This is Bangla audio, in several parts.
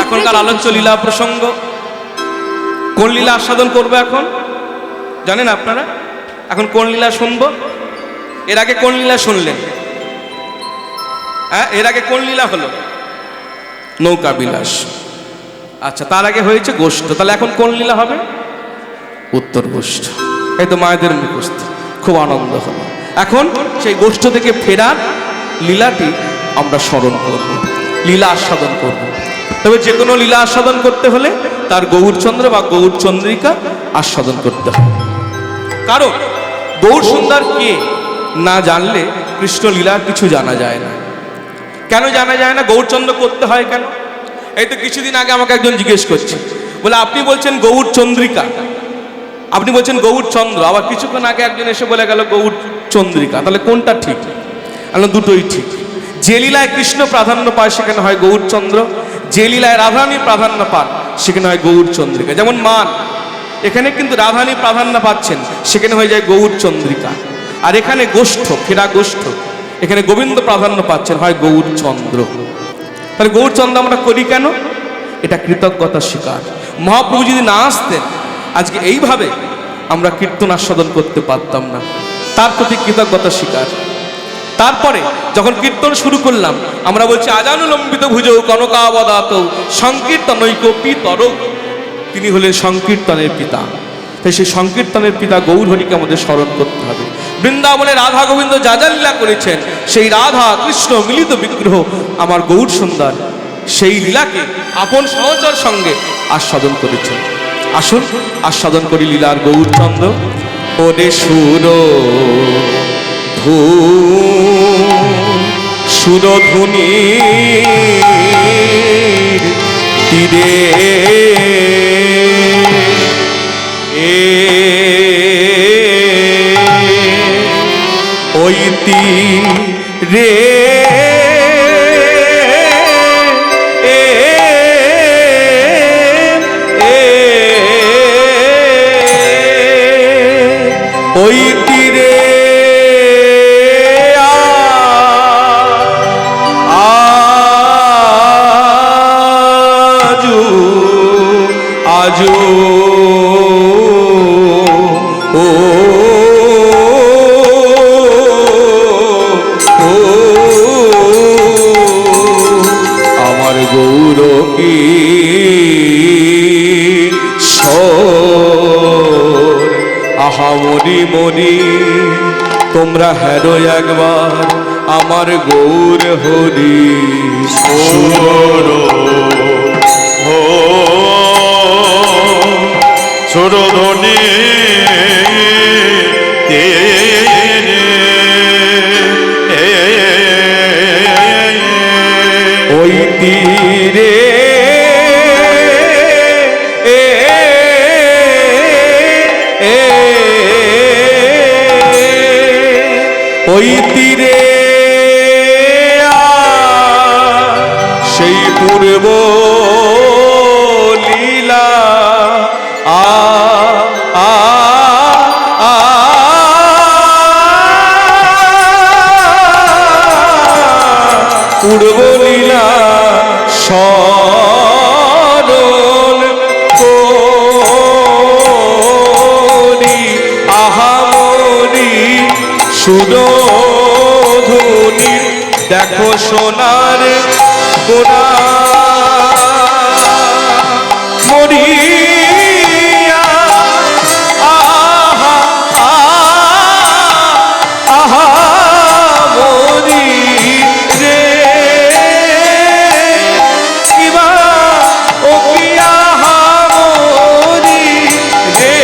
এখনকার আলোচ্য লীলা প্রসঙ্গ। কোন লীলা আস্বাদন করবো এখন জানেন আপনারা? এখন কোন লীলা শুনবো? এর আগে কোন লীলা শুনলেন? হ্যাঁ, এর আগে কোন লীলা হলো? নৌকা বিলাস। আচ্ছা, তার আগে হয়েছে গোষ্ঠ। তাহলে এখন কোন লীলা হবে? উত্তর গোষ্ঠ। এই তো মায়েদের মুখস্থ, খুব আনন্দ হলো। এখন সেই গোষ্ঠ থেকে ফেরার লীলাটি আমরা স্মরণ করব, লীলা আস্বাদন করব। তবে যে কোনো লীলা আস্বাদন করতে হলে তার গৌরচন্দ্র বা গৌরচন্দ্রিকা আস্বাদন করতে হবে। কারণ গৌর সুন্দর কে না জানলে কৃষ্ণ লীলার কিছু জানা যায় না। কেন জানা যায় না? গৌরচন্দ্র করতে হয় কেন? এই তো কিছুদিন আগে আমাকে একজন জিজ্ঞেস করছে, বলে আপনি বলছেন গৌরচন্দ্রিকা, আপনি বলছেন গৌরচন্দ্র, আবার কিছুক্ষণ আগে একজন এসে বলে গেল গৌরচন্দ্রিকা, তাহলে কোনটা ঠিক? আমি দুটোই ঠিক। যে লীলায় কৃষ্ণ প্রাধান্য পায় সেখানে হয় গৌরচন্দ্র, যে লীলায় রাধারানী প্রাধান্য পান সেখানে হয় গৌরচন্দ্রিকা। যেমন মান, এখানে কিন্তু রাধারানী প্রাধান্য পাচ্ছেন, সেখানে হয়ে যায় গৌরচন্দ্রিকা। আর এখানে গোষ্ঠ, ফেরা গোষ্ঠ, এখানে গোবিন্দ প্রাধান্য পাচ্ছেন, হয় গৌরচন্দ্র। তাহলে গৌরচন্দ্র আমরা করি কেন? এটা কৃতজ্ঞতা স্বীকার। মহাপ্রভু যদি না আসতেন আজকে এইভাবে আমরা কীর্তন আস্বাদন করতে পারতাম না, তার প্রতি কৃতজ্ঞতা স্বীকার। তারপরে যখন কীর্তন শুরু করলাম আমরা বলছি আজানুলম্বিত ভুজৌ কনকাবদাত সংকীর্তনৈক পিতর। তিনি হলেন সংকীর্তনের পিতা। তাই সেই সংকীর্তনের পিতা গৌরহরিকে আমাদের স্মরণ করতে হবে। বৃন্দাবনে রাধা গোবিন্দ যা যা লীলা করেছেন, সেই রাধা কৃষ্ণ মিলিত বিগ্রহ আমার গৌর সুন্দর, সেই লীলাকে আপন সহচর সঙ্গে আস্বাদন করেছেন। আসুন আস্বাদন করি লীলার গৌরচন্দ্র। ওরে সুর সুরধুনি তীরে ওই তীরে ওই তীরে আজু ও আমার গৌর কি আহা মরি মরি তোমরা হেরো একবার আমার গৌর হরি সুর ও সুরধনি ওই তীরে ওই তীরে সেই পূর্ব লীলা পূর্ব লীলা স্মরণ করি আহামরি সুরধুনি দেখো সোনার গোড়া মরিয়া আহা আহা মরি রে কিবা ও কি আহা মরি রে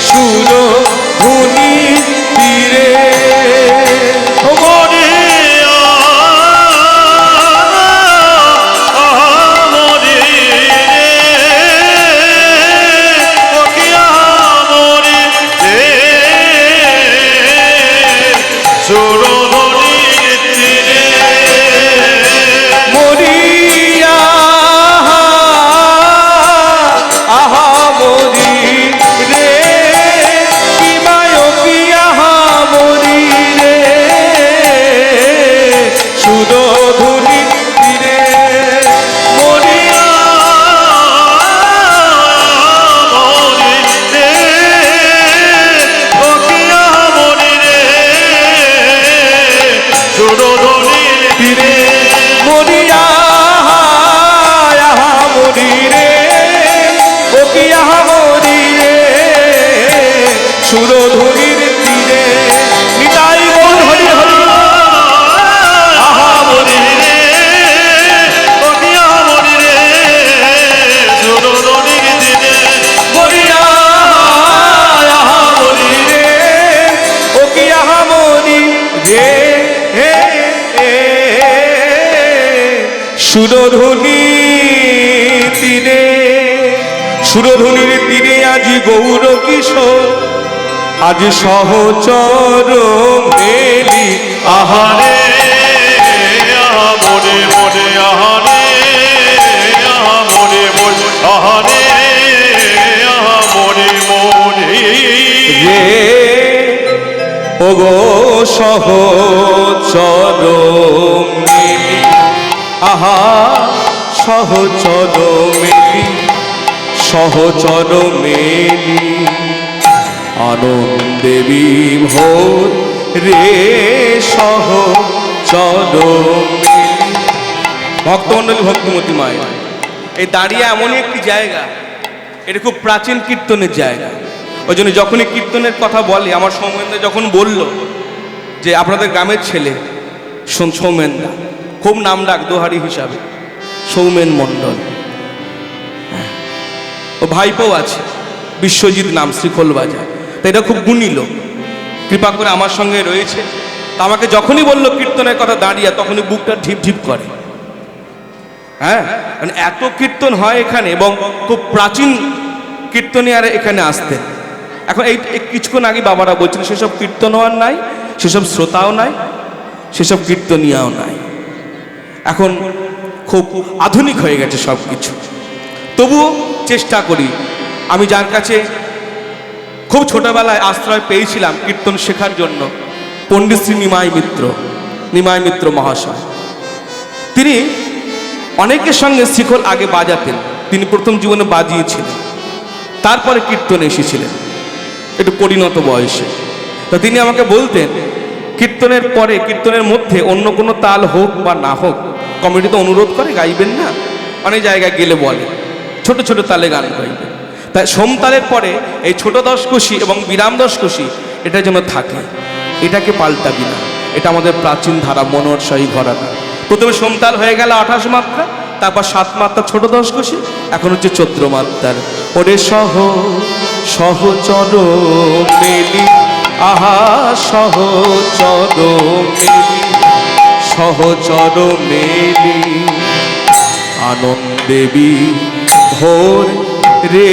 সুরধুনি তীরে মরিয়া আহা মরি রে কিমায় কি আহা মরি রে সুরধুনি সুরধুনি তীরে, সুরধুনির তীরে আজি গৌর কিশোর, আজ সহচর মেলি। আহারে আহা মনে মনে, আহারে আহা মনে মনে, আহারে আহা মনে মনে রে ওগো সহচর মেলি, আহা সহচর মেলি, সহচর মেলি, আনন্দে বিভোর রে সহচর মেলি। ভক্তমণ্ডলী, ভক্তিমতী মায়ের এই দাঁড়িয়ে এমনই একটি জায়গা, এটা খুব প্রাচীন কীর্তনের জায়গা। ওই জন্য যখনই কীর্তনের কথা বলে, আমার সৌমেনদা যখন বলল যে আপনাদের গ্রামের ছেলে সৌমেনদা, খুব নাম ডাক দোহারি হিসাবে সৌমেন মণ্ডল, ও ভাইপো আছে বিশ্বজিৎ নাম, শ্রীখোল বাজার, তো এটা খুব গুণী লোক, কৃপা করে আমার সঙ্গে রয়েছে। তা আমাকে যখনই বললো কীর্তনের কথা দাঁড়িয়ে, তখনই বুকটা ঢিপ ঢিপ করে। হ্যাঁ, মানে এত কীর্তন হয় এখানে, এবং খুব প্রাচীন কীর্তনীয়ারা এখানে আসতেন। এখন এই কিছুক্ষণ আগে বাবারা বলছেন সেসব কীর্তনও আর নাই, সেসব শ্রোতাও নাই, সেসব কীর্তনীয়াও নাই। এখন খুব আধুনিক হয়ে গেছে সব কিছু। তবুও চেষ্টা করি, আমি যার কাছে খুব ছোটবেলায় আশ্রয় পেয়েছিলাম কীর্তন শেখার জন্য, পণ্ডিত শ্রী নিমাই মিত্র মহাশয়। তিনি অনেকের সঙ্গে শিখল আগে বাজাতেন, তিনি প্রথম জীবনে বাজিয়েছিলেন, তারপরে কীর্তনে এসেছিলেন একটু পরিণত বয়সে। তো তিনি আমাকে বলতেন কীর্তনের পরে, কীর্তনের মধ্যে অন্য কোনো তাল হোক বা না হোক, কমিটি তো অনুরোধ করে গাইবেন না, অনেক জায়গায় গেলে বলে ছোট ছোট তালে গান গাইবেন। তাই সোমতালের পরে এই ছোট দশকষি এবং বিরাম দশকষি এটা যেন থাকে, এটাকে পাল্টাবি না, এটা আমাদের প্রাচীন ধারা, মনোরশাহী ঘরানা। প্রথমে সোমতাল হয়ে গেল 28 মাত্রা, তারপর 7 মাত্রা ছোট দশকষি, এখন হচ্ছে 14 মাত্রার। ওরে সহচর মেলি, আহা সহচর মেলি, সহচর মেলি, আনন্দে বিভোর রে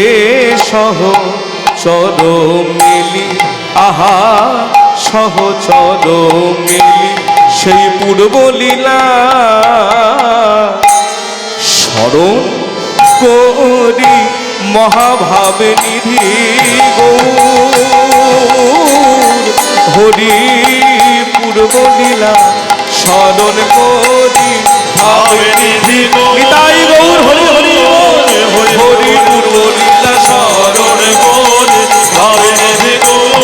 সহচর মেলি, আহা সহচর মেলি, সেই পূর্ব লীলা স্মরণ করি মহাভাবে নিধি গৌর, হরি পূর্ব লীলা স্মরণ করি ভাবে নিধি নিতাই গৌর, হরি হরি হরি পূর্ব লীলা স্মরণ করি ভাবে নিধি গৌর,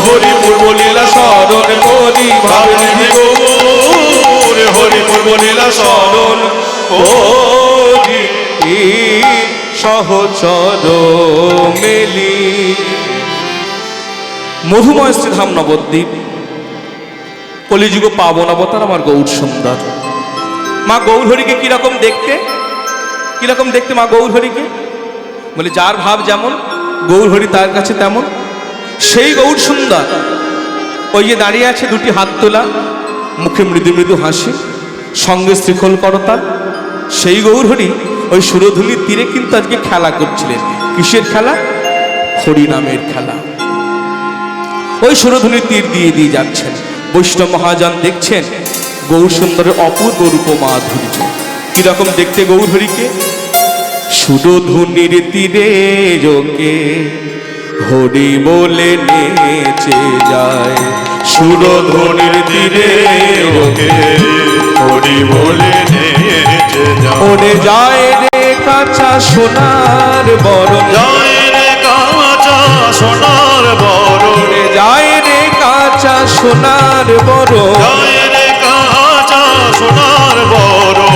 হরি পূর্ব লীলা স্মরণ করি ভাবে নিধি গৌর, হরি পূর্ব লীলা স্মরণ করি সহচর মেলি। মধুময় শ্রীধাম নবদ্বীপ, কলিযুগ পাবন অবতার আমার গৌর সুন্দর। মা গৌরহরিকে কিরকম দেখতে, কিরকম দেখতে মা গৌরহরিকে? বলে যার ভাব যেমন, গৌরহরি তার কাছে তেমন। সেই গৌর সুন্দর ওই যে দাঁড়িয়ে আছে, দুটি হাত তোলা, মুখে মৃদু মৃদু হাসি, সঙ্গে শ্রীখোল করতাল, সেই গৌরহরি ওই সুরধুলির তীরে কিন্তু আজকে খেলা করছিলেন। কিসের খেলা? হরিনামের খেলা। ওই সুরধুলির তীর দিয়ে দিয়ে যাচ্ছেন। বৈষ্ণব মহাজন দেখছেন গৌর সুন্দরের অপূর্ব রূপ মাধুর্য। কিরকম দেখতে গৌরহরিকে? সুরধুনির তীরে যোগে হরি বলে নেচে যায়, সুরধুনির তীরে যোগে হরি বলে নেচে যায়, ওরে যায় রে কাঁচা সোনার বরণ, যায় রে কাঁচা সোনার বরণ, যায় রে কাঁচা সোনার বরণ, যায় রে কাঁচা সোনার বরণ,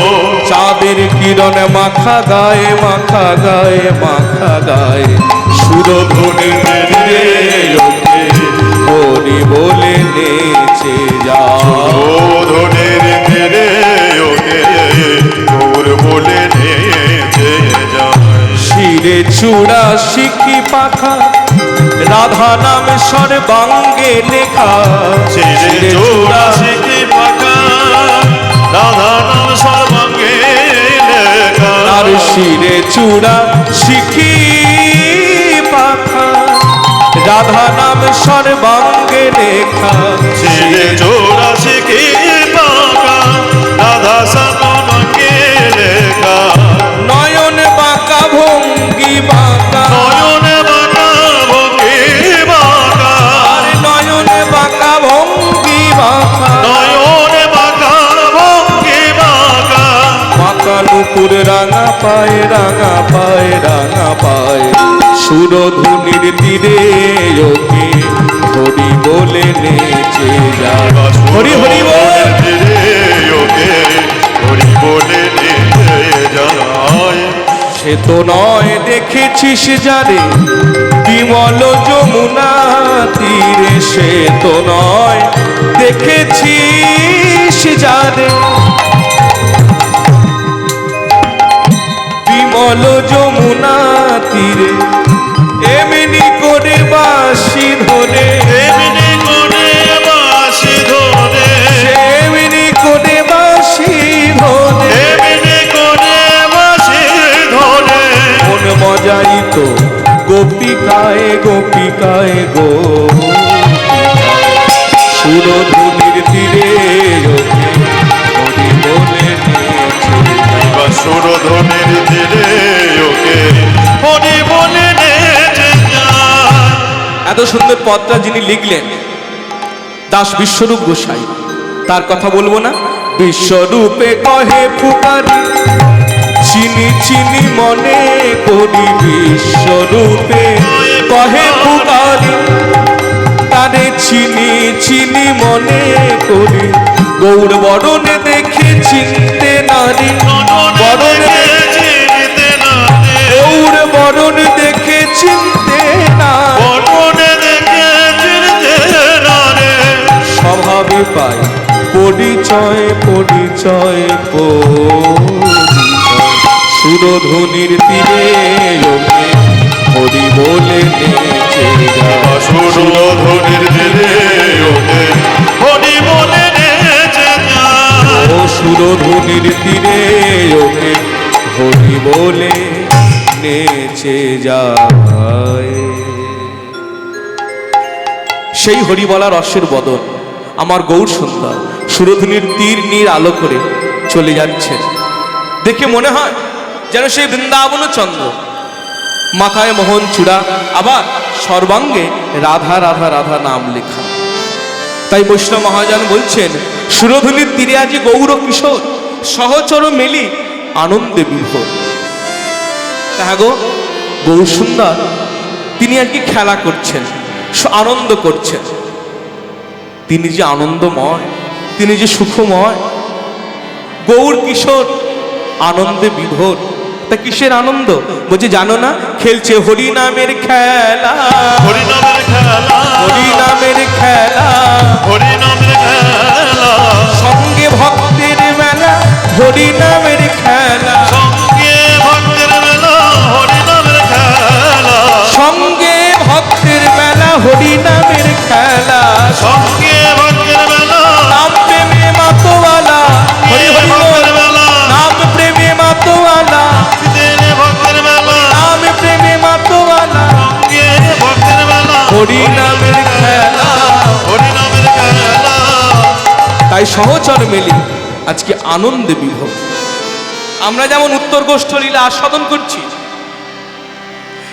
চাঁদের কিরণ মাখা গায়ে মাখা গায়ে মাখা গায়ে, সুরধুনির তীরে যোগে হরি বলে নেচে যায়, সুরধুনির তীরে যোগে গৌর বলে নেচে যায়, শিরে চূড়া শিখি পাখা রাধা নাম সর্বাঙ্গে লেখা, শিরে চূড়া শিখি পাখা রাধা নাম সর্ব চূড়া শিখি পাখা রাধা নাম সর্বাঙ্গে লেখা শিলে চোরা শিখি পাকা রাধা সামনকে লেখা নয়ন বাঁকা ভঙ্গি বাঁকা নয়ন বাঁকা ভঙ্গি বাঁকা আর নয়ন বাঁকা ভঙ্গি বাঁকা নয়ন বাঁকা ভঙ্গি বাঁকা বাঁকা নুপুর রাঙা পায়ে রাঙা পায়ে রাঙা পায়ে সুরধুনির তীরে ওকে হরি বলে নেচে যায় হরি হরি বল ওকে হরি বলে নিয়ে যায় সে তো নয় দেখেছিস যারে বিমল যমুনা তীরে সে তো নয় দেখেছিস যারে বিমল যমুনা তীরে এমনি করে বাঁশি ধরে এমনি করে বাঁশি ধরে এমনি করে বাঁশি ধরে এমনি করে বাঁশি ধরে মন মজাই তো গোপিকায় গোপিকায় গো সুরধুনির তীরে ওকে হরি বলে নেচে এবার সুরধনের তীরে ওকে হরি বলে নেচে যায় এত সুন্দর পদটা যিনি লিখলেন দাস বিশ্বরূপ গোসাই তার কথা বলবো না বিশ্বরূপে কহে ফুকারি চিনি চিনি মনে করি বিশ্বরূপে কহে ফুকারি তারে চিনি চিনি মনে করি গৌর বরণে দেখে চিনতে নারী বরণে চিনতে না গৌর বরণ দেখে চিনতে না বরণে দেখে চিনতে না রে স্বভাবে পাই পরিচয় পরিচয় পরিচয় সুরধুনির তীরে ওকে হরি বলে নেচে যায় সুরধনের তীরে ওকে হরি বলে নেচে যায় ও সুরধুনির তীরে ওকে হরি বলে নেচে যায় সেই হরি বলা রসের বদন আমার গৌর সুন্দর সুরধুনির তীর নীর আলো করে চলে যাচ্ছেন দেখে মনে হয় যেন সেই বৃন্দাবন চন্দ্র মাথায় মোহন চূড়া আবার সর্বাঙ্গে রাধা রাধা রাধা নাম লেখা তাই বৈষ্ণব মহাজন বলছেন সুরধুনির তীরে আজি গৌর কিশোর সহচর মেলি আনন্দে বিভোর হ্যাঁ গো গৌর সুন্দর তিনি আজকে খেলা করছেন আনন্দ করছেন তিনি যে আনন্দময় তিনি যে সুখময় গৌর কিশোর আনন্দে বিভোর তা কিসের আনন্দ বলছে জানো না খেলছে হরি নামের খেলা হরি নামের খেলা হরি নামের খেলা হরি নামের খেলা সঙ্গে ভক্তের মেলা হরি নামের খেলা সঙ্গে ভক্তের মেলা হরি নামের খেলা সঙ্গে ভক্তের মেলা হরি নামের খেলা সঙ্গে ভক্তের মেলা নাম প্রেমে মাতোয়ালা হরি হরি বল। ভক্তের মেলা নাম প্রেমে মাতোয়ালা দিনে ভক্তের মেলা নাম প্রেমে মাতোয়ালা সঙ্গে ভক্তের মেলা হরি নামের খেলা হরি নামের খেলা তাই সহচর মেলি আজকে আনন্দে বিভোর আমরা যেমন উত্তর গোষ্ঠ লীলা আস্বাদন করছি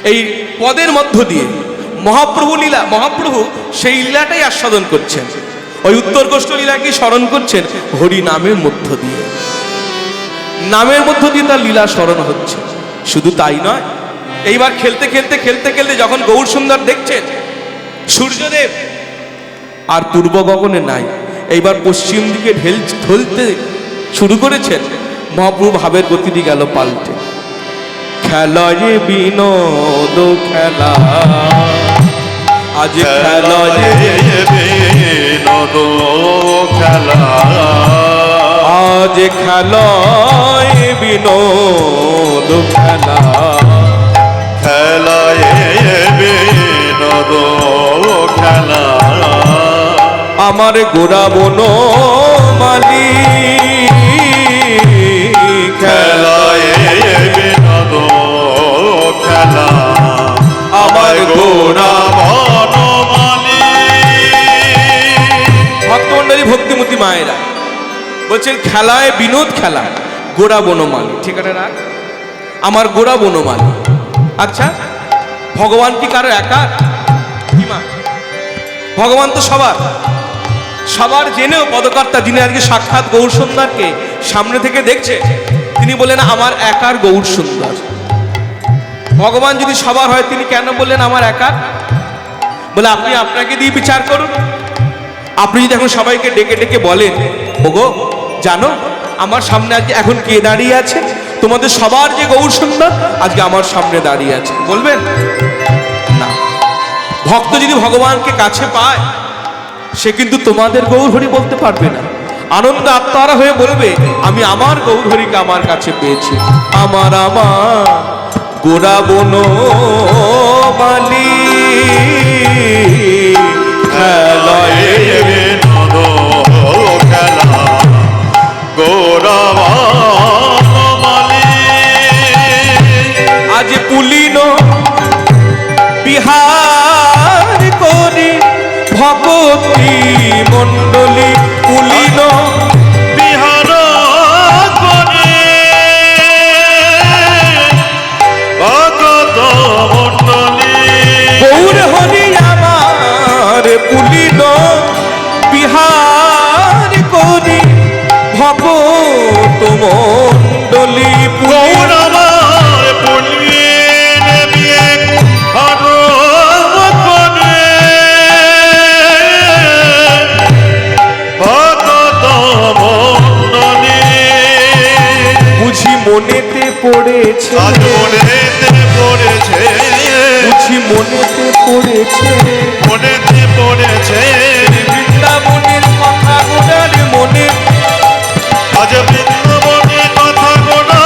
এই পদের মধ্য দিয়ে মহাপ্রভু লীলা মহাপ্রভু সেই লীলাটাই আস্বাদন করছেন ওই উত্তর গোষ্ঠ লীলাকে স্মরণ করছেন হরি নামের মধ্য দিয়ে নামের মধ্য দিয়ে তার লীলা স্মরণ হচ্ছে শুধু তাই নয় এইবার খেলতে খেলতে খেলতে খেলতে যখন গৌর সুন্দর দেখছেন সূর্যদেব আর পূর্ব গগনে নাই এইবার পশ্চিম দিকে ঢলতে শুরু করেছেন মহাপ্রভু ভাবের গতিটি গেল পাল্টে খেলায় বিনোদ খেলা আজ খেলায় বিনোদ খেলা আজ খেলায় বিনোদ খেলা খেলায় বিনোদ খেলা আমার গোড়া বন মালি খেলায় বিনোদ বলছেন খেলায় বিনোদ খেলা গোড়া বনমালী। ঠিকানা রাখ, আমার গোড়া বনমালী। আচ্ছা, ভগবান কি কারো একা? কি মা, ভগবান তো সবার, সবার জেনেও পদকর্তা যিনি আজকে সাক্ষাৎ গৌর সুন্দরকে সামনে থেকে দেখছে, তিনি বললেন আমার একার গৌর সুন্দর। ভগবান যদি সবার হয় তিনি কেন বললেন আমার একার? বলে আপনি আপনাকে দিয়ে বিচার করুন। আপনি যদি এখন সবাইকে ডেকে ডেকে বলেন, ওগো জানো আমার সামনে আজকে এখন কে দাঁড়িয়ে আছে? তোমাদের সবার যে গৌর সুন্দর আজকে আমার সামনে দাঁড়িয়ে আছে, বলবেন না? ভক্ত যদি ভগবানকে কাছে পায় সে কিন্তু তোমাদের গৌর হরি বলতে পারবে না, আনন্দ আত্মারা হয়ে বলবে আমি আমার গৌর হরিকে আমার কাছে পেয়েছি। আমার আমার গোড়া বনমালী খেলায় বিনোদ খেলা গোড়া বনমালী। আজ পুলিন বিহার করি ভগবতী মণ্ডলী। পুলিন বিহার করে ভগত মণ্ডলী। গৌর হরি আমার পুলিন বিহার করি ভগত মণ্ডলী। গৌর আমার পুলিন বিহার করে ভগত মণ্ডলী। বুঝি মনেতে পড়েছে, আজ মনেতে পড়েছে, বুঝি মনেতে পড়েছে, মনেতে পড়েছে বৃন্দাবনের কথা গোড়ার মনে। আজ বৃন্দাবনের কথা গোনা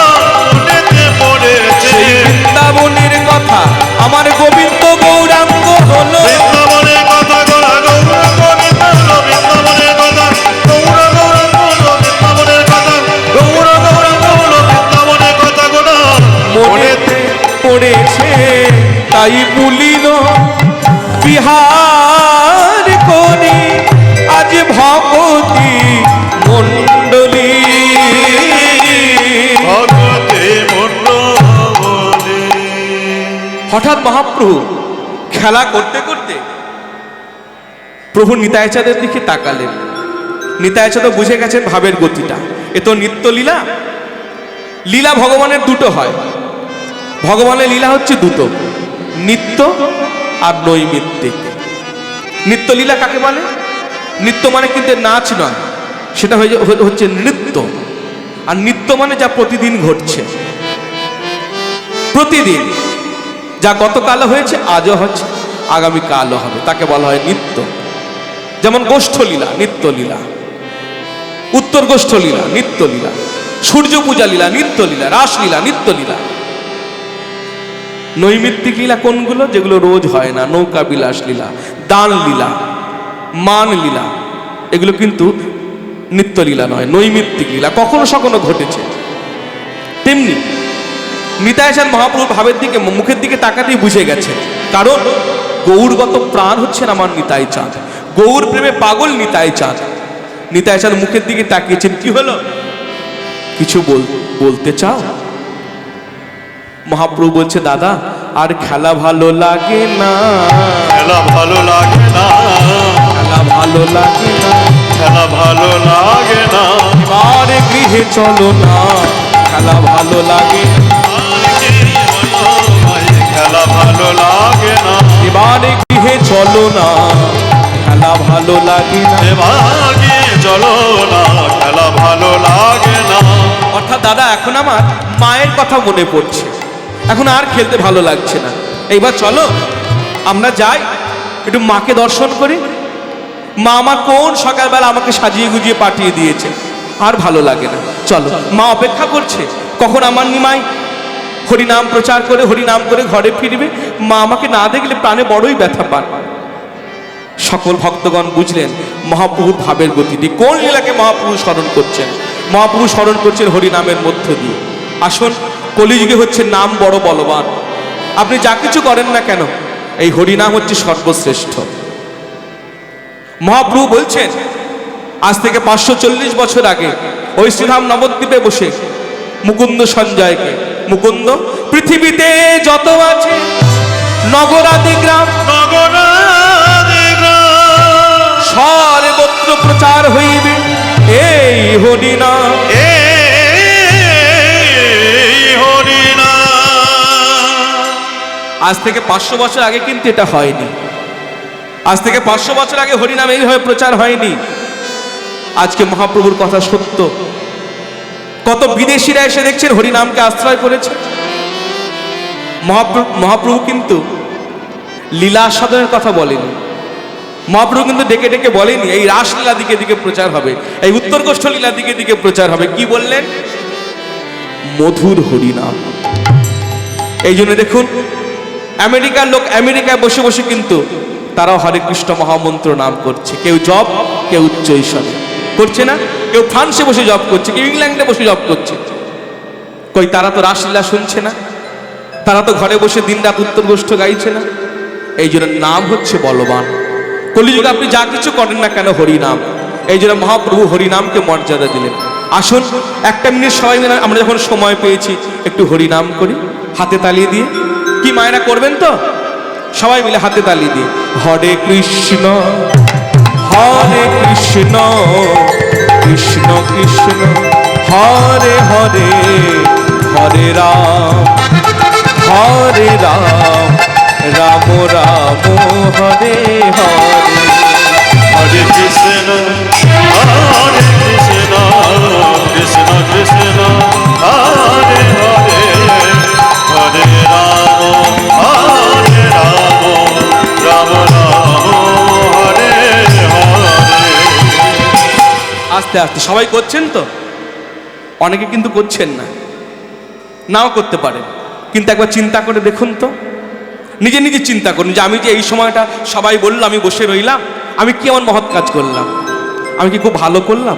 মনেতে পড়েছে। সেই বৃন্দাবনের কথা আমার গোবিন্দ গৌরাঙ্গ হলো। বৃন্দাবনের কথা গোনা গৌরাঙ্গ হলো। বৃন্দাবনের কথা গৌরা গৌরাঙ্গ হলো। বৃন্দাবনের কথা গৌরা গৌরাঙ্গ হলো। বৃন্দাবনের কথা গোনা মনেতে পড়েছে, তাই পুলিন বিহার করি আজ ভগবতী মণ্ডলী। ভগতে মণ্ডলী। হঠাৎ মহাপ্রভু খেলা করতে করতে প্রভু নিতাইচাঁদের দিকে তাকালেন। নিতাইচাঁদ বুঝে গেছেন ভাবের গতিটা, এ তো নিত্য লীলা। লীলা ভগবানের দুটো হয়, ভগবানের লীলা হচ্ছে দুটো, নিত্য আর নৈমিত্তিক। নিত্য লীলা কাকে বলে? নিত্য মানে কিন্তু নাচ নয়, সেটা হচ্ছে নৃত্য। আর নিত্য মানে যা প্রতিদিন ঘটছে, প্রতিদিন যা গতকালও হয়েছে, আজও হচ্ছে, আগামীকালও হবে, তাকে বলা হয় নিত্য। যেমন গোষ্ঠলীলা নিত্যলীলা, উত্তর গোষ্ঠলীলা নিত্যলীলা, সূর্য পূজা লীলা নিত্যলীলা, রাসলীলা নিত্যলীলা। নৈমিত্তিক লীলা কোনগুলো? যেগুলো রোজ হয় না, নৌকা বিলাস লীলা, দান লীলা, মান লীলা, এগুলো কিন্তু নিত্য লীলা নয়, নৈমিত্তিক লীলা, কখনো সখনো ঘটেছে। তেমনি নিতাইচাঁদ মহাপ্রভু ভাবের দিকে, মুখের দিকে তাকাতেই বুঝে গেছে, কারণ গৌরগত প্রাণ হচ্ছেন আমার নিতাইচাঁদ, গৌর প্রেমে পাগল নিতাইচাঁদ। নিতাইচাঁদ মুখের দিকে তাকিয়েছেন, কি হলো? কিছু বলতে চাও? মহাপ্রভু বলছে, দাদা আর খেলা ভালো লাগে না, খেলা ভালো লাগে না, খেলা ভালো লাগে না, খেলা ভালো লাগে না। এবার গৃহে চলো না, খেলা ভালো লাগে না, খেলা ভালো লাগে না। এবার গৃহে চলো না, খেলা ভালো লাগে না। এবারে চলো না, খেলা ভালো লাগে না। অর্থাৎ দাদা এখন আমার মায়ের কথা মনে পড়ছে, এখন আর খেলতে ভালো লাগছে না, এইবার চলো আমরা যাই, একটু মাকে দর্শন করি। মা আমার কোন সকালবেলা আমাকে সাজিয়ে গুজিয়ে পাঠিয়ে দিয়েছে, আর ভালো লাগে না, চলো। মা অপেক্ষা করছে কখন আমার নিমাই হরিনাম প্রচার করে হরিনাম করে ঘরে ফিরবে। মা আমাকে না দেখলে প্রাণে বড়ই ব্যথা পান। সকল ভক্তগণ বুঝলেন মহাপ্রভুর ভাবের গতিটি। কোন লীলাকে মহাপ্রভু স্মরণ করছেন? মহাপ্রভু স্মরণ করছেন হরিনামের মধ্য দিয়ে। আসুন, কলিযুগে হচ্ছে নাম বড় বলবান। আপনি যা কিছু করেন না কেন, এই হরিনাম হচ্ছে সর্বশ্রেষ্ঠ। মহাপ্রভু বলছেন আজ থেকে 540 বছর আগে ওই শ্রীধাম নবদ্বীপে বসে মুকুন্দ সঞ্জয়কে, মুকুন্দ পৃথিবীতে যত আছে নগরাদি গ্রাম সর্বত্র প্রচার হইবে এই হরিনাম। আজ থেকে 500 বছর আগে কিন্তু এটা হয়নি। আজ থেকে 500 বছর আগে হরিনাম এইভাবে প্রচার হয়নি। আজকে মহাপ্রভুর কথা সত্য। কত বিদেশিরা এসে দেখছেন হরিনামকে আশ্রয় করেছে। মহাপ্রভু কিন্তু লীলা সাধনের কথা বলেনি। মহাপ্রভু কিন্তু ডেকে ডেকে বলেনি এই রাসলীলা দিকে দিকে প্রচার হবে, এই উত্তর গোষ্ঠ লীলা দিকে দিকে প্রচার হবে। কি বললেন? মধুর হরিনাম। এই জন্য দেখুন আমেরিকার লোক আমেরিকায় বসে বসে কিন্তু তারাও হরে কৃষ্ণ মহামন্ত্র নাম করছে। কেউ জপ, কেউ উচ্চ ঈশ্বরে করছে না, কেউ ফ্রান্সে বসে জপ করছে, কেউ ইংল্যান্ডে বসে জপ করছে। কই তারা তো রাসলীলা শুনছে না, তারা তো ঘরে বসে দিনরাত উত্তর গোষ্ঠ গাইছে না। এই জন্য নাম হচ্ছে বলবান। কলিযুগে আপনি যা কিছু করেন না কেন হরিনাম। এই জন্য মহাপ্রভু হরিনামকে মর্যাদা দিলেন। আসুন একটা মিনিট সবাই মিলে আমরা যখন সময় পেয়েছি একটু হরিনাম করি, হাতে তালি দিয়ে। কি মায়েরা করবেন তো? সবাই মিলে হাতে তালি দিয়ে হরে কৃষ্ণ হরে কৃষ্ণ কৃষ্ণ কৃষ্ণ হরে হরে হরে রাম হরে রাম রাম রাম হরে হরে। হরে কৃষ্ণ কৃষ্ণ কৃষ্ণ হরে হরে হরে রাম রাম রাম হরে হরে। আস্তে আস্তে সবাই করছেন তো, অনেকে কিন্তু করছেন না, নাও করতে পারেন। কিন্তু একবার চিন্তা করে দেখুন তো, নিজে নিজে চিন্তা করুন যে আমি যে এই সময়টা সবাই বললো আমি বসে রইলাম, আমি কি এমন মহৎ কাজ করলাম? আমি কি খুব ভালো করলাম?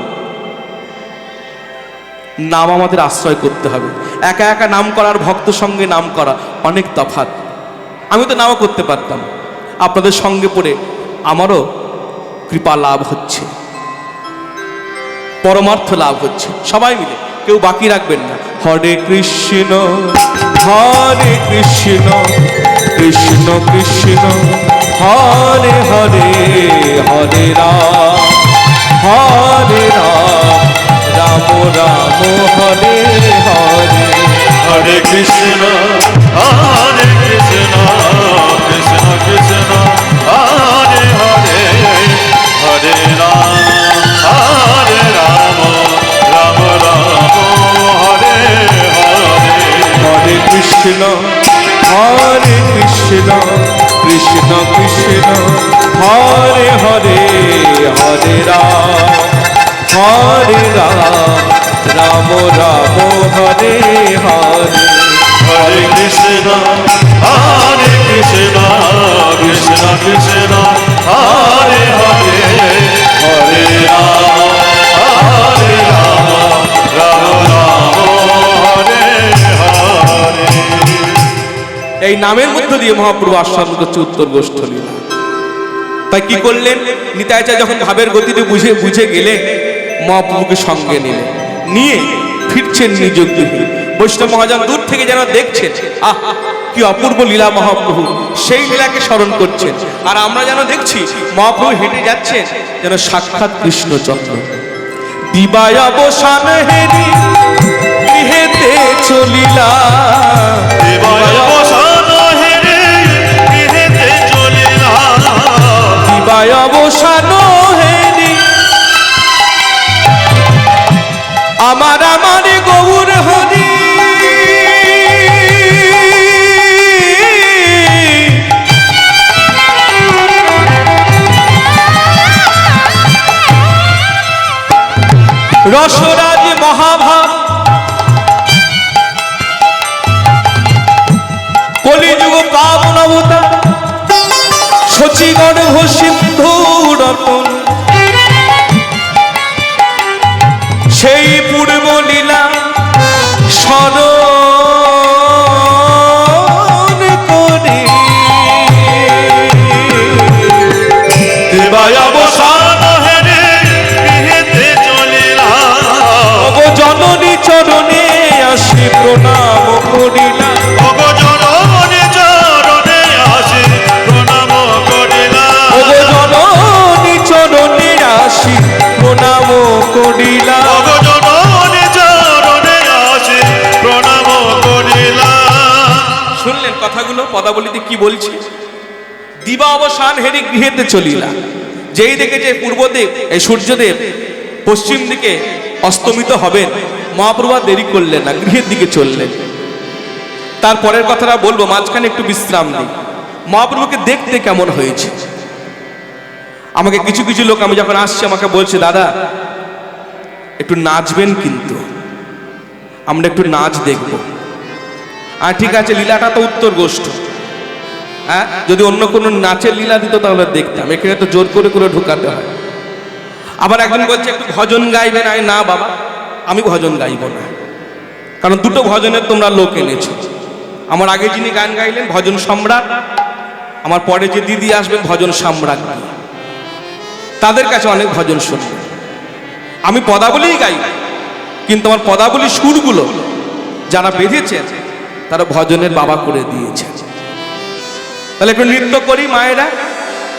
নাম আমাদের আশ্রয় করতে হবে। একা একা নাম করার ভক্ত সঙ্গে নাম করা অনেক তফাৎ। আমি তো নাও করতে পারতাম, আপনাদের সঙ্গে পড়ে আমারও কৃপা লাভ হচ্ছে, পরমার্থ লাভ হচ্ছে। সবাই মিলে কেউ বাকি রাখবেন না। হরে কৃষ্ণ হরে কৃষ্ণ কৃষ্ণ কৃষ্ণ হরে হরে হরে রাম হরে রাম রাম রাম হরে হরে। হরে কৃষ্ণ কৃষ্ণ কৃষ্ণ হরে হরে হরে রাম রাম রাম হরে হরে। হরে কৃষ্ণ হরে কৃষ্ণ কৃষ্ণ কৃষ্ণ হরে হরে হরে রাম হরে রাম রাম রাম হরে হরে। হরে কৃষ্ণ কৃষ্ণ কৃষ্ণ হরে হরে হরে রাম রাম রাম হরে হরে। এই নামের মধ্য দিয়ে মহাপ্রভু আস্বাদন করছে উত্তর গোষ্ঠ লীলা। তাই কি করলেন? নিতাইচার্য যখন ভাবের গতিতে বুঝে গেলেন, মহাপ্রভুকে সঙ্গে নিলেন, নিয়ে ফিরছেন নিজ গৃহে। বৈষ্ণব মহাজন দূর থেকে যেন দেখছেন, আহ কি অপূর্ব লীলা মহাপ্রভু, সেই লীলাকে স্মরণ করছেন। আর আমরা যেন দেখছি মহাপ্রভু হেঁটে যাচ্ছেন যেন সাক্ষাৎ কৃষ্ণচন্দ্র। দিবায় অবসান হেরি গৃহেতে চলিলা, দিবায় অবসান হেরি গৃহেতে চলিলা, দিবায় অবসান হেরি আমার আমার গৌর হরি। রসরাজ মহাভাব কলিযুগ কামনবতা শচীগর্ভ সিন্ধু রতন, সেই পূর্ব লীলা স্মরণ করি। দিবায় অবসান হেরি গৃহেতে কথাগুলো পদাবলিতে কি বলছি? দিবা অবসান হেরি গৃহেতে চলিলা। যেই দেখেছে পূর্বদেব এই সূর্যদেব পশ্চিম দিকে অস্তমিত হবেন, মহাপ্রভু আর দেরি করলেন না, গৃহের দিকে চললেন। তারপরের কথাটা বলবো, মাঝখানে একটু বিশ্রাম নেই। মহাপ্রভুকে দেখতে কেমন হয়েছে? আমাকে কিছু কিছু লোক, আমি যখন আসছি আমাকে বলছে, দাদা একটু নাচবেন, কিন্তু আমরা একটু নাচ দেখব। আর ঠিক আছে, লীলাটা তো উত্তর গোষ্ঠ, হ্যাঁ, যদি অন্য কোনো নাচের লীলা দিত তাহলে দেখতাম, এখানে তো জোর করে করে ঢুকাতে হয়। আবার একজন বলছে একটু ভজন গাইবেন, আয় না বাবা, আমি ভজন গাইব না, কারণ দুটো ভজনের তোমরা লোক এনেছো। আমার আগে যিনি গান গাইলেন ভজন সম্রাট, আমার পরে যে দিদি আসবেন ভজন সম্রাট, তাদের কাছে অনেক ভজন শুনবেন। আমি পদাবলীই গাই, কিন্তু আমার পদাবলী সুরগুলো যারা বেঁধেছেন তারা ভজনের বাবা করে দিয়েছেন। তাহলে একটু নৃত্য করি মায়েরা,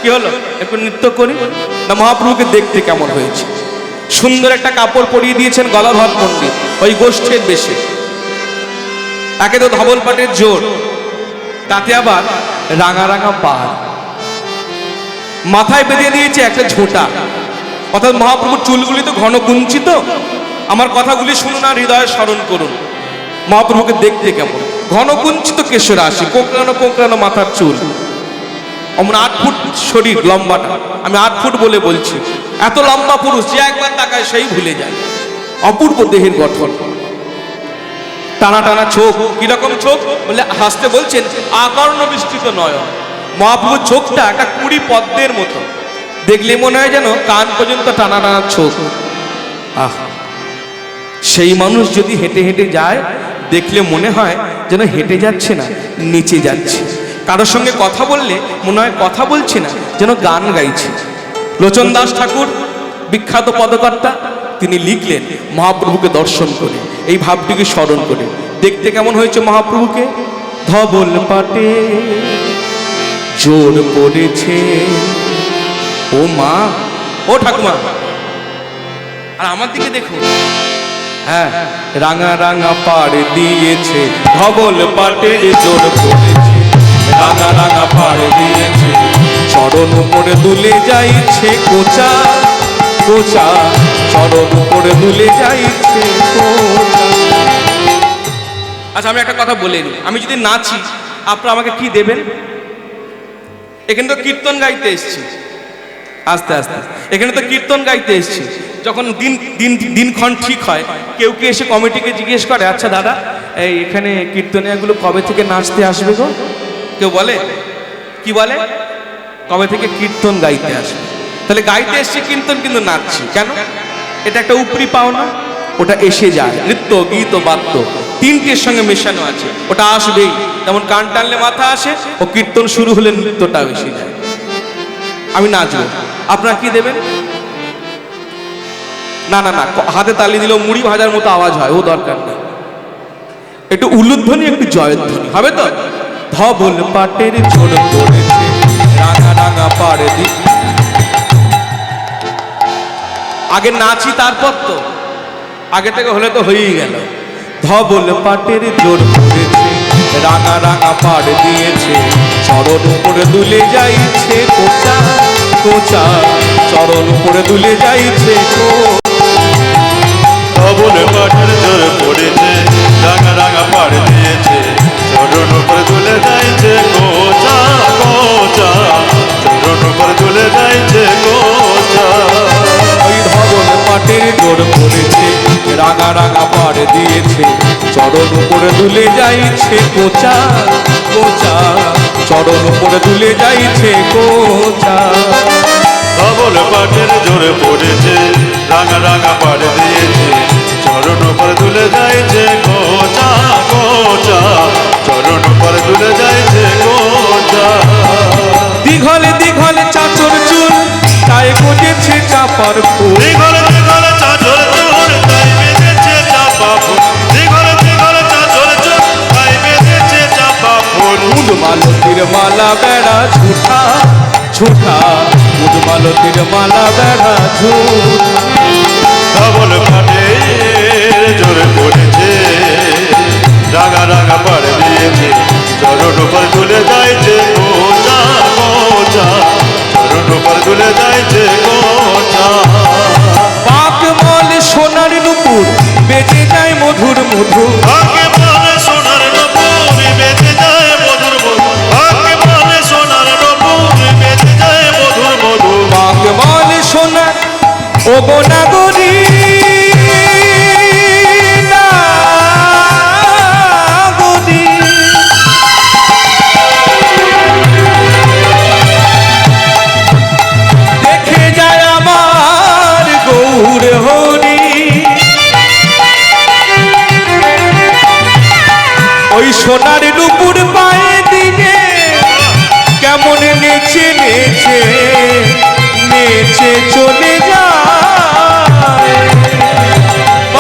কি হলো, একটু নৃত্য করি না। মহাপ্রভুকে দেখতে কেমন হয়েছে? সুন্দর একটা কাপড় পরিয়ে দিয়েছেন গলাধর পণ্ডিত, ওই গোষ্ঠের বেশে। একে তো ধবল পাটের জোর, তাতে আবার রাঙা রাঙা পাড়, মাথায় বেঁধে দিয়েছে একটা ঝোঁটা, অর্থাৎ মহাপ্রভুর চুলগুলি তো ঘন কুঞ্চিত। আমার কথাগুলি শুনুন আর হৃদয়ে স্মরণ করুন, মহাপ্রভুকে দেখতে কেমন। ঘন কুঞ্চিত কেশর আসে, কোঁকড়ানো কোঁকড়ানো মাথার চুল, আমার 8 ফুট শরীর লম্বাটা, আমি 8 ফুট বলে বলছি। এত লম্বা পুরুষ যে একবার তাকায় সেই ভুলে যায়। অপূর্ব দেহের গঠন, টানা টানা চোখ। কিরকম চোখ বলে হাসতে বলছেন, আকর্ণ বিস্তৃত নয়ন। মহাপ্রভুর চোখটা একটা 20 পদ্মের মতো, দেখলে মনে হয় যেন কান পর্যন্ত টানা টানা চোখ। আহা, সেই মানুষ যদি হেঁটে হেঁটে যায়, দেখলে মনে হয় যেন হেঁটে যাচ্ছে না, নিচে যাচ্ছে। কারোর সঙ্গে কথা বললে মনে হয় কথা বলছে না, যেন গান গাইছে। লোচন দাস ঠাকুর, বিখ্যাত পদকর্তা, তিনি লিখলেন মহাপ্রভুকে দর্শন করে, এই ভাবটিকে স্মরণ করে দেখতে কেমন হয়েছে মহাপ্রভুকে। ধবল পাটে জোর পড়েছে, ও মা, ও ঠাকুমা, আর আমার দিকে দেখুন, হ্যাঁ, রাঙা রাঙা পাড় দিয়েছে, ধবল পাটের জোর পড়েছে, রাঙা রাঙা পাড় দিয়েছে, চরণ উপরে দুলে যাইছে কোচা কোচা, চরণ উপরে দুলে যাইছে কোচা। আচ্ছা, আমি একটা কথা বলে নিই, আমি যদি নাচি আপনারা আমাকে কি দেবেন? এখানে তো কীর্তন গাইতে এসছি, আস্তে আস্তে এখানে তো কীর্তন গাইতে এসছি। যখন দিনক্ষণ ঠিক হয়, কেউ কে এসে কমিটিকে জিজ্ঞেস করে, আচ্ছা দাদা এই এখানে কীর্তনিয়াগুলো কবে থেকে নাচতে আসবে গো? কেউ বলে, কি বলে, কবে থেকে কীর্তন গাইতে আসবে। তাহলে গাইতে এসছি কীর্তন, কিন্তু নাচছি কেন? এটা একটা উপরি পাওনা, ওটা এসে যায়। নৃত্য, গীত ও বাদ্য তিনটের সঙ্গে মেশানো আছে, ওটা আসবেই। যেমন কান টানলে মাথা আসে, ও কীর্তন শুরু হলে নৃত্যটা এসে যায়। আমি নাচবো, আপনারা কি দেবেন? না না না, হাতে তালি দিলেও মুড়ি ভাজার মতো আওয়াজ হয়, ও দরকার নেই। একটু উলুধ্বনি, একটু জয়ধ্বনি হবে তো। ধবল পাটের জোর পড়েছে, রাঙা রাঙা পাড় দি। আগে নাচি তারপর তো, আগে থেকে হলে তো হয়েই গেল। ধবল পাটের জোর পড়েছে, রাঙা রাঙা পাড় দিয়েছে, চরণ উপরে দুলে যাইছে কোচা কোচা, চরণ উপরে দুলে যাইছে কোচা। ধবল পাটের জোর পড়েছে, রাঙা রাঙা পাড় দিয়েছে, চরণ উপরে তুলে যাইছে কোচা কোচা, চরণ উপরে তুলে যাইছে কোচা। ওই ধবল পাটের জোর পড়েছে, রাঙা রাঙা পাড় দিয়েছে, চরণ উপরে দুলে যাইছে কোচা কোচা, চরণ উপরে দুলে যাইছে কোচা। ধবল পাটের জোর পড়েছে, রাঙা রাঙা পাড় দিয়েছে, চরণ উপরে তুলে যাইছে কোচা কোচা, চরণ উপরে তুলে যাইছে কোচা। দীঘলে দীঘলে চাচর চুল, তাই গজেছে চাপার ফুল। দীঘলে দীঘলে চাদর চুল, তাই বেঁধেছে চাপা ফুল। দীঘলে দীঘলে চাদর চুল, তাই বেঁধেছে চাপা ফুল। মুদ মালতির মালা বেড়া ঝুঠা ঝুঠা, মুদ মালতির মালা বেড়া ঝুঠা। ধবল পাটের জোরে পড়েছে, রাঙা রাঙা পাড় দিয়েছে, চরণ উপর বেজে যায় মধুর মধুর। আগে বলে সোনার নপুর বেজে যায় মধুর মধুর, আগে বলে সোনার নপুর বেজে যায় মধুর মধুর। বাঘ বলে সোনা ও গো নাগরী নাগরী, দেখে যায় আমার গৌর হরি। ওই সোনার নুপুর পায়ে দিয়ে কেমন নেচে নেচে নেচে চলে যায়।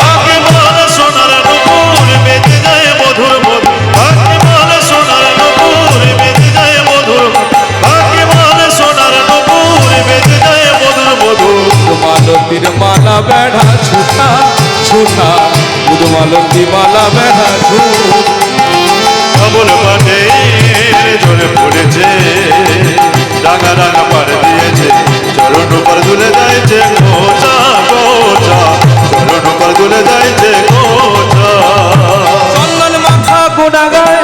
আগে বলে সোনার নপুর বেজে যায় মধুর মধুর, আগে বলে সোনার নপুর বেজে যায় মধুর মধুর, আগে বলে সোনার নপুর বেজে যায় মধুর মধুর। মালতীর মালা বেড়া ছুটা ছুটা, মালতী মালা বেড়া ছুট। ধবল পাটে ঝরে পড়েছে, রাঙা রাঙা পাড় দিয়েছে, চরণ উপর দুলে যাইছে গোচা গোচা, চরণ উপর দুলে যাইছে গোচা। চন্দন মাথা গোড়া গায়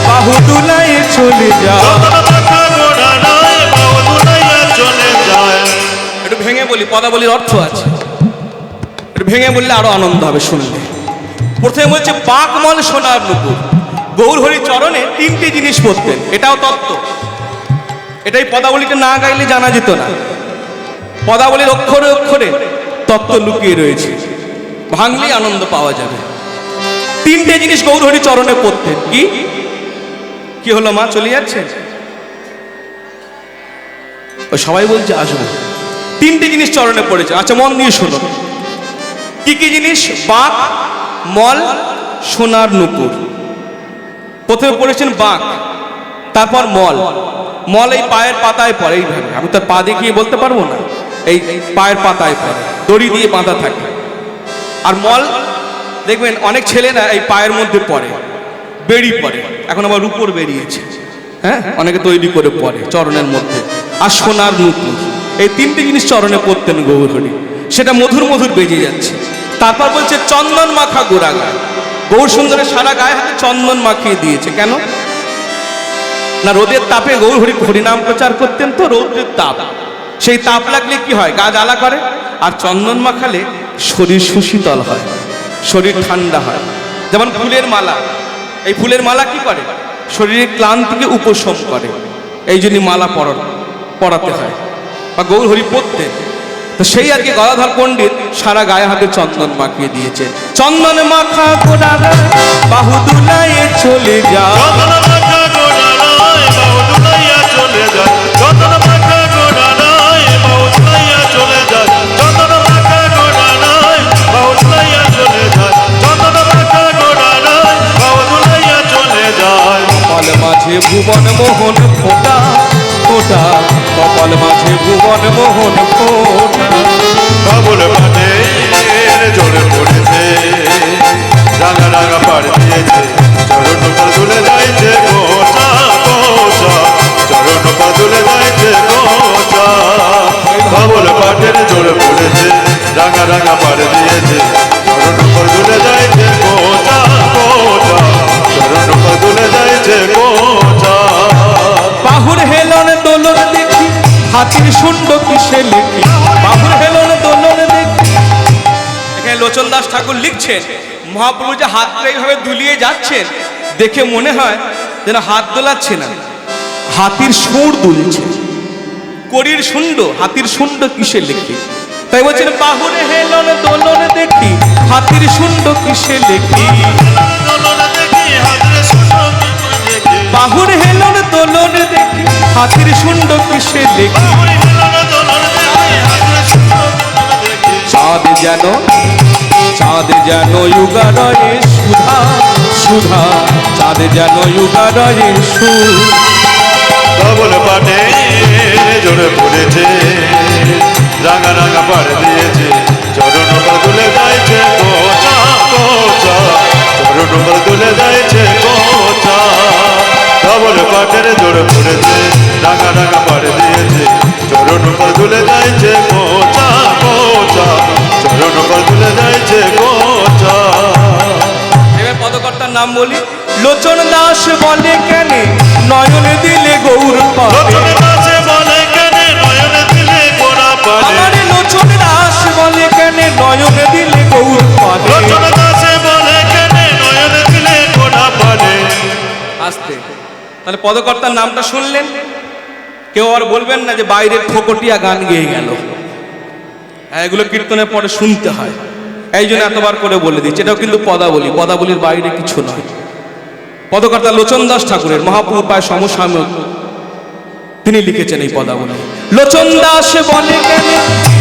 বাহু দুলাই চলে যায়। চন্দন মাথা গোড়া নয়, বাউ দুলাইয়া চলে যায়। একটু ভেঙে বলি, পদাবলীর অর্থ আছে, একটু ভেঙে বললে আরো আনন্দ হবে শুনলে। প্রথমে বলছে পাকমল সোনার নুপুর। গৌরহরি চরণে তিনটি জিনিস পরতেন, এটাও তত্ত্ব। এটাই পদাবলীতে না গাইলে জানা যেত না। পদাবলীর অক্ষরে অক্ষরে তত্ত্ব লুকিয়ে রয়েছে, ভাঙলেই আনন্দ পাওয়া যাবে। তিনটে জিনিস গৌরহরি চরণে পরতেন। কি কি হলো মা, চলে যাচ্ছে? ওই সবাই বলছে আসবে। তিনটে জিনিস চরণে পড়েছে। আচ্ছা মন দিয়ে শোনো, কি কি জিনিস? বাঁক, মল, সোনার নুপুর। প্রথমে পড়েছেন বাঁক, তারপর মল। মল এই পায়ের পাতায় পড়ে, এইভাবে। আমি তার পা দেখিয়ে বলতে পারবো না, এই পায়ের পাতায় পড়ে, দড়ি দিয়ে বাঁধা থাকে। আর মল দেখবেন অনেক ছেলেরা এই পায়ের মধ্যে পড়ে, বেড়ি পড়ে, এখন আবার রূপোর বেরিয়েছে, হ্যাঁ, অনেকে তৈরি করে পড়ে চরণের মধ্যে। আর সোনার নুপুর, এই তিনটে জিনিস চরণে পড়তেন গৌরহরি, সেটা মধুর মধুর বেজে যাচ্ছে। তারপর বলছে চন্দন মাখা গোড়া গায়ে। গৌর সুন্দরের সারা গায়ে হাতে চন্দন মাখিয়ে দিয়েছে। কেন না, রোদের তাপে গৌরহরি হরিনাম প্রচার করতেন, তো রোদের তাপ, সেই তাপ লাগলে কি হয়, গা জ্বালা করে। আর চন্দন মাখালে শরীর সুশীতল হয়, শরীর ঠান্ডা হয়। যেমন ফুলের মালা, এই ফুলের মালা কি করে, শরীরের ক্লান্তিকে উপশম করে, এই জন্য মালা পরাতে হয়, বা গৌরহরি পরতেন। তো সেই আর কি গদাধর পণ্ডিত সারা গায়ে হাতে চন্দন মাখিয়ে দিয়েছে। চন্দন মাখা গোড়া গায়ে বাহু দুলাইয়ে চলে যায়। চন্দন মাখা গোড়া নয়, বাউ দুলাইয়া চলে যায়, চন্দন মাখা গোড়া নয়, বাউ দুলাইয়া চলে যায়, চন্দন মাখা গোড়া নয়, বাউ দুলাইয়া চলে যায়, চন্দন মাখা গোড়া নয়, বাউ দুলাইয়া চলে যায়। কপাল মাঝে ভুবন মোহন ফোটা ফোটা, কপাল মাঝে ভুবন মোহন ফোটা। ধবল পাটে ঝরে পড়েছে, রাঙা রাঙা পাড় দিয়েছে, চরণ উপর দুলে যাইছে গোচা গোচা, চরণ উপর দুলে যাইছে গোচা। ধবল পাটের ঝরে পড়েছে, রাঙা রাঙা পাড় দিয়েছে, চরণ উপর দুলে যাইছে গোচা গোচা, চরণ উপর দুলে যাইছে গোচা। বাহুর হেলন দোলন দেখি, হাতির শুন্ড কিসে লিখি। বাহুর হেলন দোলন দেখি। এখানে লোচন দাস ঠাকুর লিখছেন, মহাপ্রভু যে হাতটা এইভাবে দুলিয়ে যাচ্ছেন, দেখে মনে হয় যেন হাত দোলাচ্ছে না, হাতির সুর দুলছে। করির শুন্ড, হাতির শুন্ড কিসে লিখি। তাই বলছেন বাহুর হেলন দোলন দেখি, হাতির শুন্ড কিসে লিখি। বাহুর হেলন দোলন দেখি, হাতির শুন্ড কিসে লিখি। চাঁদ যেন চাঁদ যেন যুগারয়ে সুধা সুধা, চাঁদ যেন যুগারয়ে সুধা। ধবল পাটে ঝরে পড়েছে, রাঙা রাঙা পাড় দিয়েছে, চরণ উপর তুলে যাইছে গোচা গোচা, চরণ উপর তুলে যাইছে গোচা। ধবল পাটের ঝরে পড়েছে, রাঙা রাঙা পাড় দিয়েছে, চরণ উপর তুলে যাইছে গোচা গোচা, চরণ উপর তুলে যাইছে গোচা। নাম বলি। লোচন দাস বলে কেন নয়ন দিলে গৌর পাবে, লোচন দাসে বলে কেন নয়ন দিলে গোরা পারে, আমার লোচন দাস বলে কেন নয়ন দিলে গৌর পাবে। লোচন দাসে বলে কেন নয়ন দিলে গোরা পারে। আসতে তাহলে পদকর্তার নামটা শুনলেন, কেউ আর বলবেন না যে বাইরের ফোকটিয়া গান গেয়ে গেল। হ্যাঁ, এগুলো কীর্তনের পরে শুনতে হয়, এই জন্য এতবার করে বলে দিচ্ছি। এটাও কিন্তু পদাবলী, পদাবলীর বাইরে কিছু নয়। পদকর্তা লোচন দাস ঠাকুরের মহাপ্রভু পায় সমসাময়িক, তিনি লিখেছেন এই পদাবলী। লোচন দাস বলে কেন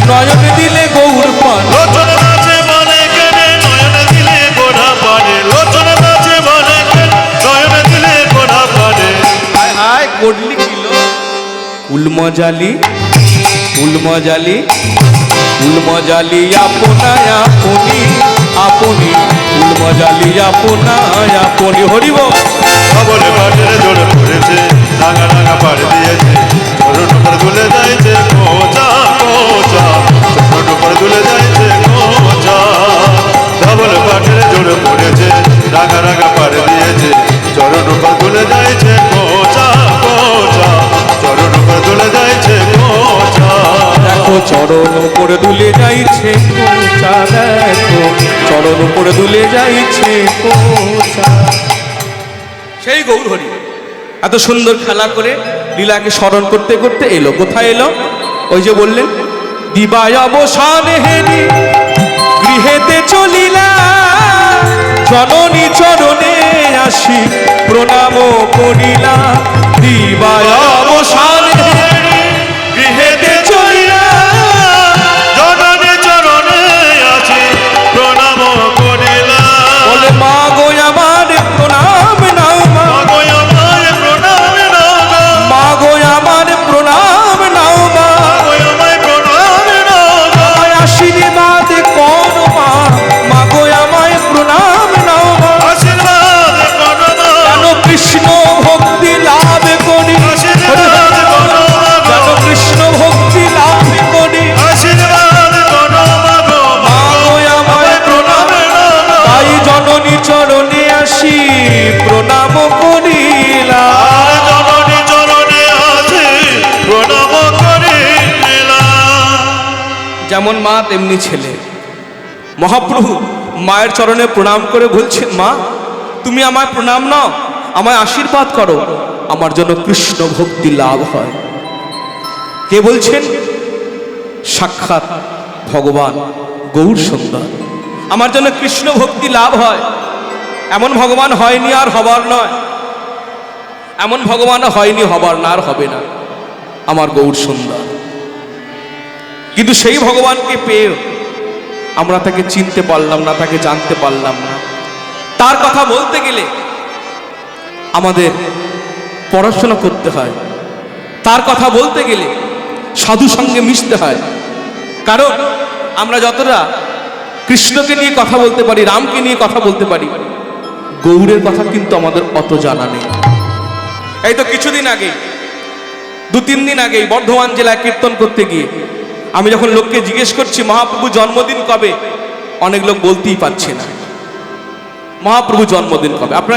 নয়ন দিলে গৌর পান, লোচন দাসে বলে কেন নয়ন দিলে গোরা পারে, লোচন দাসে বলে কেন নয়ন দিলে গোরা পারে। হায় হায় করলি কিলো উলমজালি, উলমজালি, উলমজালি আপনায় আপনি, আপনি উলমজালি আপনায় আপনি। হরিব ধবল পাটের জোরে পড়েছে, রাঙা রাঙা পাড় দিয়েছে, চরণ উপর দুলে যাইছে কোচা কোচা, চরণ উপর দুলে যাইছে কোচা। ধবল পাটের জোরে পড়েছে, রাঙা রাঙা পাড় দিয়েছে, চরণ উপর দুলে যাইছে কোচা কোচা, চরণ উপর দুলে যাইছে কোচা। দেখো চরণ উপরে দুলে যাইছে কোচা, দেখো চরণ উপরে দুলে যাইছে কোচা। সেই গৌর হরি এত সুন্দর খেলা করে লীলাকে স্মরণ করতে করতে এলো। কোথায় এলো? ওই যে বললেন দিবায় অবসান হেরি গৃহেতে চলিলা, জননী চরণে আসি প্রণাম করিলা। দিবায় অবসান হেরি গৃহেতে চলিলা, জননী চরণে আছি প্রণাম করিলা। বলে মা গো আমার প্রণাম নাও, মা মাগো আমায় প্রণাম নাও গো, মা গো আমার প্রণাম নাও, মা মাগো আমায় প্রণাম নাও গো। আমায় আশীর্বাদ করো মা, মা গো আমায় প্রণাম নাও, মা আশীর্বাদ করো মা, যেন কৃষ্ণ ভক্তি লাভ করি, আশীর্বাদ করো মা গো, যেন কৃষ্ণ ভক্তি লাভ করি। আশীর্বাদ করো মা গো, মা গো আমায় প্রণাম, নাও গো। তাই জননী চরণে আসি প্রণাম করিলাম। আর জননী চরণে আছি প্রণাম করিলাম। যেমন মা তেমনি ছেলে। মহাপ্রভু মায়ের চরণে প্রণাম করে বলছেন, মা তুমি আমায় প্রণাম নাও, আমায় আশীর্বাদ করো, আমার জন্য কৃষ্ণ ভক্তি লাভ হয়। কে বলছেন? সাক্ষাৎ ভগবান গৌর সুন্দর। আমার জন্য কৃষ্ণ ভক্তি লাভ হয়। এমন ভগবান হয়নি আর হবার নয়, এমন ভগবান হয়নি, হবার না আর হবে না, আমার গৌর সুন্দর। কিন্তু সেই ভগবানকে পেয়ে আমরা তাকে চিনতে পারলাম না, তাকে জানতে পারলাম না। তার কথা বলতে গেলে আমাদের পড়াশোনা করতে হয়, তার কথা বলতে গেলে সাধু সঙ্গে মিশতে হয়। কারণ আমরা যতটা কৃষ্ণকে নিয়ে কথা বলতে পারি, রামকে নিয়ে কথা বলতে পারি, গৌরের কথা কিন্তু আমাদের অত জানা নেই। এই তো কিছুদিন আগে, 2-3 দিন আগেই বর্ধমান জেলায় কীর্তন করতে গিয়ে আমি যখন লোককে জিজ্ঞেস করছি মহাপ্রভু জন্মদিন কবে, অনেক লোক বলতেই পারছে না মহাপ্রভু জন্মদিন কবে। আপনারা